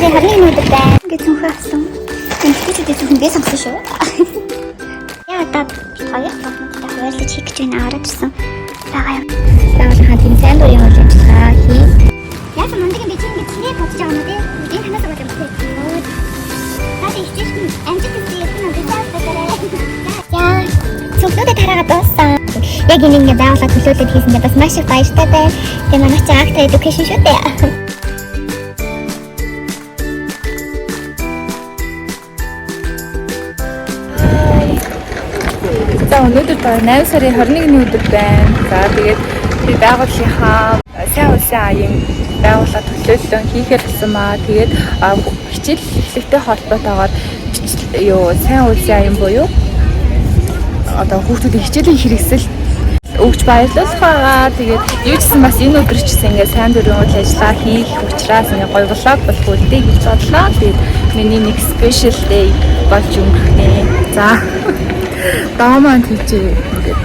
сарын 21-ний өдөр байна. Ингээд цүнхээ авсан. Эмэгтэйчүүдийн цүнхээ сонгосон шүү. Яа та хоёр тохиолдолд хуваарлаж хийх гэж байна аваад ирсэн. Байгаа юм. Заавал тийм сайн дурын үйл ажиллагаа хий. Яг мандгийн би чинь ингэж нэ бодож байгаа юм дээ. Энэ ханаас байгаа юм байна. Таад ихтэй амжилт хийх юм уу гэж яа. Цүнхнүүдэд хараагаад дууссан. Яг энэ байгууллага төлөөлөд хийсэндээ бас маш их баяртай байна. Тэгээ манай чинь Acta Education шүү дээ. За өнөөдөр 8 сарын 21-ний өдөр байна. За тэгээд би байгууллагынхаа сайн улсын аян байгууллага төлөөлөл хийхээр болсон маа. Тэгээд хичээл эхлэхтэй холбоотойгоор сайн улсын аян буюу одоо хүүхдүүдийн хичээлийн хэрэгсэл өгч баярлуулах байгаа. Тэгээд юу ч гэсэн бас энэ өдөр ч гэсэн ингээд сайн дурын үйл ажиллагаа хийх учраас ингээд гоё влог болох үлдээ гэж бодлоо. Тэгээд миний нэг special day болж өнгөрөх нэ. За Дааман тийчээ ингээд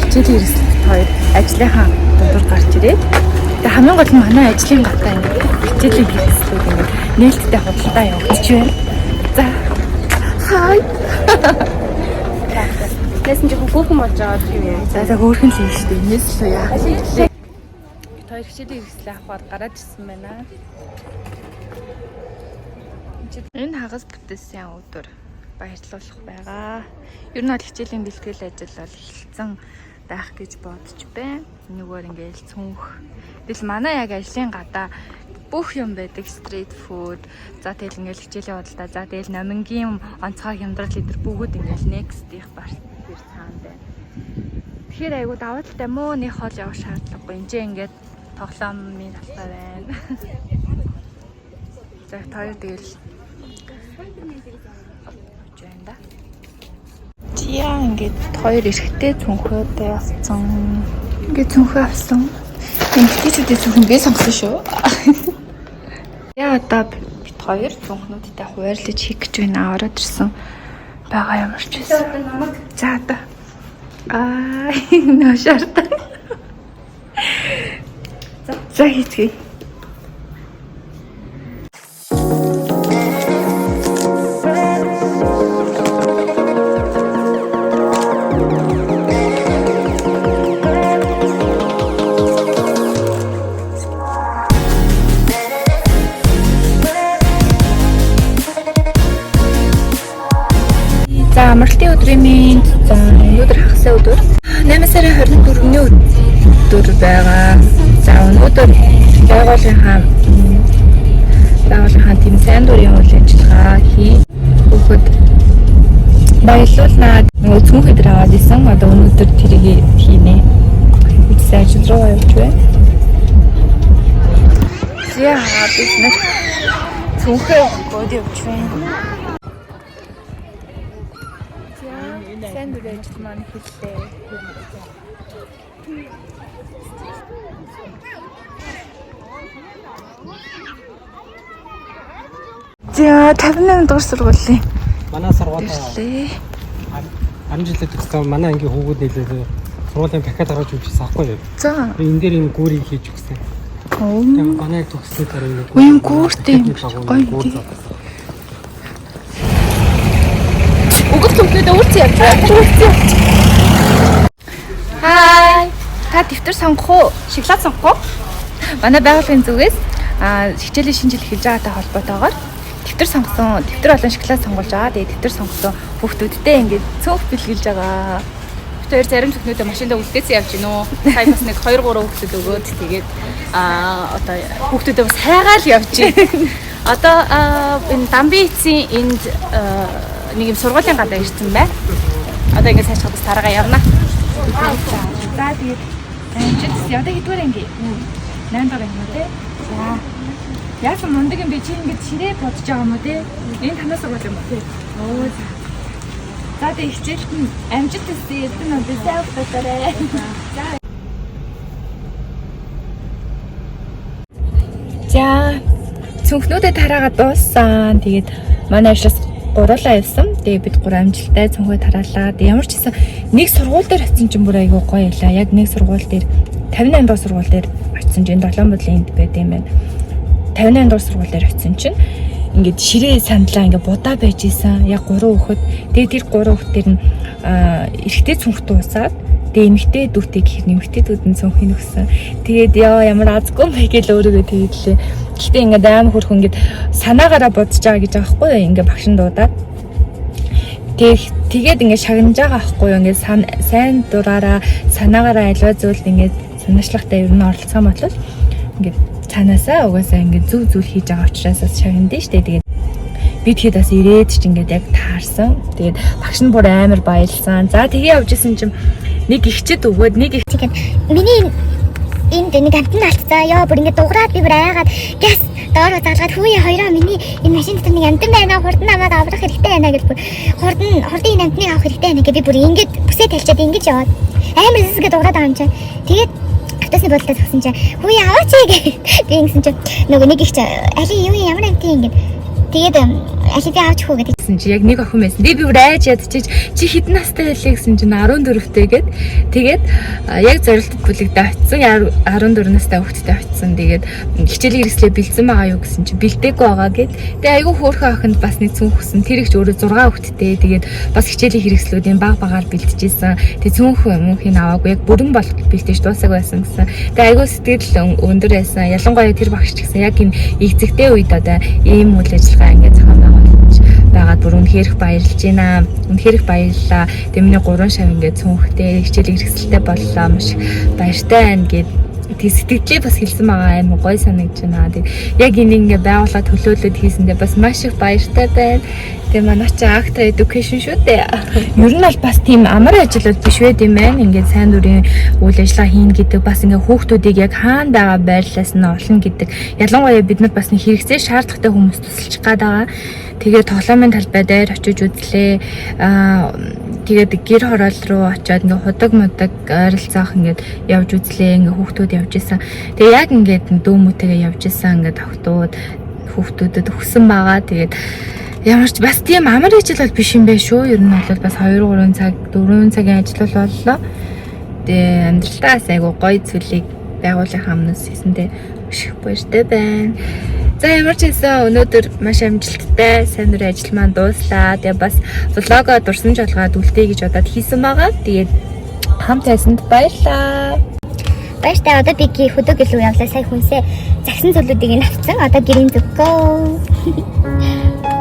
хичээлийн хэрэгсэлд хоёр ажлынхаа дундуур гарч ирээд тэгээд хамгийн гол нь манай ажлын гатаа ингээд хичээлийн хэрэгслүүд ингээд нээлттэй худалдаа явуулж байна. За хай Тэсэн чи хөөхөн болж байгаа юм яа. За хөөхөн л юм шүү дээ. Энэс л яа. Бид хоёр хичээлийн хэрэгсэл авахаар гараад ирсэн байна. Энэ хагас бүтээсэн өдөр баярлуулах байгаа. Ер нь бол хичээлийн бэлтгэл ажил бол эхэлсэн байх гэж бодож байна. Нэггээр ингээл цүнх. Тэгэл манай яг ажлын гадаа бүх юм байдаг, street food. За тэгэл ингээл хичээлийн худалдаа. За тэгэл номингийн онцгой хямдрал лидер бүгд ингээл next их барт. Тэгэхээр айгуу даваа талтай муу нэг хоол явах шаардлагагүй. Энд чинь ингээд тоглоомын талбай байна. За хоёр тэгэл жинда. Тиа ингээд хоёр эрэхтэй цүнхөөдөө авсан. Ингээд цүнхөө авсан. Эмэгтэйчүүдийн цүнхэн би сонгосон шүү. Яа одоо бид хоёр цүнхнүүдтэй хуваарлаж хийх гэж байна. Ороод ирсэн байгаа юм шиг. За одоо ношарта. За хийцгээе. За амралтын өдрийн минь за өнөөдөр хагасаа өдөр 8 сарын 24-ний өдөр байгаа. За өнөөдөр байгууллагынхаа тийм сайн дурын үйл ажиллагаа хий. Хүүхэд баярлуулнаа. Цүнх өдөр аваад исэн. Одоо өнөөдөр тэрийг хийнэ. Сайн ажил руу явж байна. Яа бид нэг цүнхээ гоод явж байна. Сайн дурын ажил маань хэллээ. За 58 дугаар сургуулийн манай сургуулийн амжилттай төгссөн манай ангийн хүүгүүд нэлээд сургуулийн дахиад гаргаж өгсөн аахгүй юу? За энэ дээр энэ гүүрийг хийж өгсөн. Oo. Манай төгссөн дараа энэ Уян гүүртэй гоё. Угд цүнхнүүд өөрсдөө явж байна. Хай. Та дэвтэр сонгох уу? Шоколад сонгох уу? Манай байгууллагын зүгээс хичээлийн шинэ жил эхэлж байгаатай холбоотойгоор дэвтэр сонгосон. Дэвтэр болон шоколад сонгуулж байгаа. Тэгээ дэвтэр сонгосон хүүхдүүдтэй ингээд цөөх бэлгэлж байгаа. Бид хоёр зарим цүнхнүүдээ машиндаа үлдээсэн явж гинөө. Сая бас нэг 2 3 хүүхдүүд өгөөд тэгээд одоо хүүхдүүдээ бас хайгаал явж байна. Одоо энэ Дамбицийн энд нэг юм сургуулийн гадаа ирсэн бай. Одоо ингээд цааш хадас тараагаа явна. За тэгээд амжилт явдаг хэдгээр ингээ 8 дахь юм тий. За. Яасан мундаг юм би чи ингээд ширээ бодож байгаа юм уу тий? Энэ танаас өгөх юм тий. Оо за. За тэгээд хичээлт нь амжилт төсөө эдэн нь бисаа авахтараа. За. Цүнхнүүдэд хараагаад дууссан. Тэгээд манай ажлаас гурлаа явсан. Тэгээ бид 3 амжилттай цүнхөө тараалаа. Ямар ч гэсэн нэг сургууль дээр очсон чинь бүр айгүй гоё ялаа. Яг нэг сургууль дээр 58 дахь сургууль дээр очсон чинь 7 бодлын энд байт юм байна. 58 дахь сургууль дээр очсон чинь ингээд ширээ сандлаа ингээд будаа байж исэн. Яг 3 хүүхэд. Тэгээд тэр 3 хүүхдэр нь эрэгтэй цүнх дуусаад тэгээд эмэгтэй дүүтэй гэхэр эмэгтэй дүүд нь цүнхийг өгсөн. Тэгээд ямар азгүй мэй гэж өөрийгөө тэгэлээ. Гэхдээ ингээд аим хөрх ингээд санаагаараа бодож байгаа гэж байгаа байхгүй юу? Ингээд багшин дуудаад. Тэгээд ингээд шагнаж байгаа байхгүй юу? Ингээд сайн дураараа санаагаараа аливаа зүйл ингээд санаачлагтай ер нь оролцсон батлал ингээд цаанаасаа угаасаа ингээд зүг зүйл хийж байгаа учраас шагнадээ штэ. Тэгээд би тэгэхэд бас ирээд ч ингээд яг таарсан. Тэгээд багш нь бүр амар баярлсан. За тэгээ явж исэн чинь нэг ихчэд өгөөд нэг их тэгээд миний энд нэг амтан алдцаа ёо бүр ингээд дуграад би бүр айгаад гяс доороо залгаад хүүе хоёроо миний энэ машин дотор нэг амтан байна хурдан намайг аврах хэрэгтэй байна гэж бүр хурдан энэ амтныг авах хэрэгтэй байна гэж би бүр ингээд бүсээ талчаад ингэж яваад амар зүсгээ дуграад байгаа юм чинь. Тэгээд автосны бодлоо зогсон чинь хүүе аваач гээ би ингэсэн чинь нөгөө нэг их чи али юу ямар амтан ингэ тэгээд алидаа авч хөө гэдэг гэсэн чи яг нэг охин байсан. Би бүр айж ядчих чи хэдэн настай байлээ гэсэн чинь 14-тэй гээд тэгээд яг зорилтод бүлэгдээ очсон 14 настай хүүхэдтэй очсон. Тэгээд хичээлийн хэрэгслээ бэлдсэн байгаа юу гэсэн чи бэлдээгүй байгаа гээд тэгээд айгүй хөөрхөн охинд бас нэг цүнх өгсөн. Тэр их ч өөрөө 6 хүүхэдтэй. Тэгээд бас хичээлийн хэрэгслүүдийн баг багаар бэлдэжсэн. Тэгээд цүнх мөнхийн аваагүй яг бүрэн бол бэлдэж дуусаг байсан гэсэн. Тэгээд айгүй сэтгэл өндөр байсан. Ялангуяа тэр багш ч гэсэн яг энэ игцэгтэй үед одоо ийм үйл ажиллагаа ингээд зохион байгуулж байгаад бүр үнэхээр их баярлж байна. Үнэхээр их баярлалаа. Тэмний 3 шав ингээд цүнхтэй хичээлийн хэрэгсэлтэй боллоо. Маш баяртай байна гэд тэг сэтгэлээ бас хэлсэн байгаа амар гоё санагдаж байна. Тэг яг энийг ингээ байгууллагад төлөөлөд хийсэндээ бас маш их баяртай байна. Тэг манай чи actor education шүү дээ. Ер нь бол бас тийм амар ажил бол биш вэ тийм ээ. Ингээ сайн дурын үйл ажиллагаа хийн гэдэг бас ингээ хүүхдүүдийг яг хаана байгаа байрлалаас нь олно гэдэг. Ялангуяа бид нар бас нэг хэрэгцээ шаардлагатай хүмүүс тусалчих гээд байгаа. Тэгээд тоглоомын талбай дээр очиж үзлээ. Тэгээд гэр хороол руу очиод ингээ худаг мудаг ойролцоох ингээд явж үзлээ. Ингээ хүүхдүүд явж исэн. Тэгээ яг ингээд дөөмөтэйгээ явж исэн ингээ тогтууд хүүхдүүдэд өгсөн байгаа. Тэгээд ямар ч бас тийм амар ажил бол биш юм байх шүү. Ер нь бол бас 2-3 цаг 4 цагийн ажил боллоо. Тэгээ амьдралдаа айгу гоё зүйлийг байгуулах амнаас хийсэндээ их баяртай байна. За ямар ч байсан өнөөдөр маш амжилттай сайн дурын ажил маань дууслаа. Тэгээ бас влогоо дурсан жолгоод үлдээе гэж бодоод хийсэн байгаа. Тэгээд хамт байсанд баярлалаа. баяртай одоо би хөдөг гэлүү явлаа сая хүнсээ загсан зүйлүүдийг нь авцсан. Одоо гэрийн зүгөө